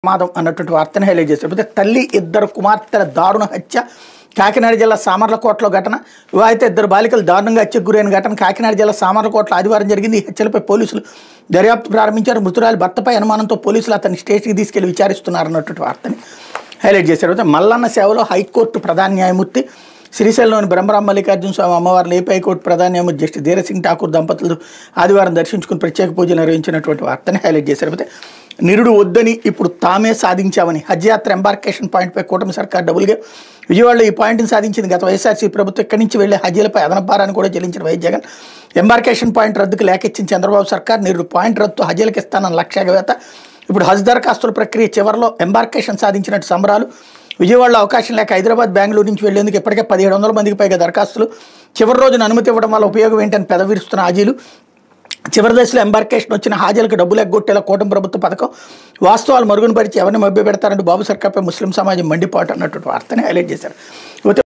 ప్రమాదం అన్నటువంటి వార్తను హైలైట్ చేశారు. అయితే తల్లి ఇద్దరు కుమార్తెల దారుణ హత్య కాకినాడ జిల్లా సామర్లకోటలో ఘటన. వివాహిత ఇద్దరు బాలికలు దారుణంగా హత్యకు గురైన ఘటన కాకినాడ జిల్లా సామర్లకోటలో ఆదివారం జరిగింది. ఈ హత్యలపై పోలీసులు దర్యాప్తు ప్రారంభించారు. మృతురాలి భర్తపై అనుమానంతో పోలీసులు అతన్ని స్టేషన్కి తీసుకెళ్లి విచారిస్తున్నారన్నటువంటి వార్తని హైలైట్ చేశారు. అయితే మల్లన్న సేవలో హైకోర్టు ప్రధాన న్యాయమూర్తి శ్రీశైలంలోని బ్రహ్మరామ మల్లికార్జున స్వామి అమ్మవారిని ఏపీ హైకోర్టు ప్రధాన న్యాయమూర్తి జస్టిస్ ధీరసింగ్ ఠాకూర్ దంపతులు ఆదివారం దర్శించుకుని ప్రత్యేక పూజలు నిర్వహించినటువంటి వార్తని హైలైట్ చేశారు. అయితే నిరుడు వద్దని ఇప్పుడు తామే సాధించామని హజ్ యాత్ర ఎంబార్కేషన్ పాయింట్పై కూటమి సర్కార్ డబుల్గా విజయవాడలో ఈ పాయింట్ని సాధించింది. గత వైఎస్ఆర్సీ ప్రభుత్వం ఇక్కడి నుంచి వెళ్లే హజ్జీలపై అదనపు భారాన్ని కూడా చెల్లించిన వైఎస్ జగన్ ఎంబార్కేషన్ పాయింట్ రద్దుకు లేఖిచ్చిన చంద్రబాబు సర్కార్ నిరుడు పాయింట్ రద్దు హజ్జీలకు ఇస్తానన్న లక్ష్యవేత్త ఇప్పుడు హజ్ దరఖాస్తుల ప్రక్రియ చివరిలో ఎంబార్కేషన్ సాధించినట్టు సంబరాలు. విజయవాడలో అవకాశం లేక హైదరాబాద్ బెంగళూరు నుంచి వెళ్లేందుకు ఇప్పటికే 1700 మందికి పైగా దరఖాస్తులు. చివరి రోజున అనుమతి ఇవ్వడం వల్ల ఉపయోగం ఏంటని పెదవిరుస్తున్న హాజీలు. చివరి దశలో ఎంబార్కేషన్ వచ్చిన హాజీలకు డబ్బులు ఎగ్గొట్టేలా కూటమి ప్రభుత్వ పథకం వాస్తవాలు మరుగున పరిచి ఎవరిని మభ్య పెడతారంటూ బాబు సర్కార్పై ముస్లిం సమాజం మండిపాటు అన్నటువంటి వార్తని హైలైట్ చేశారు.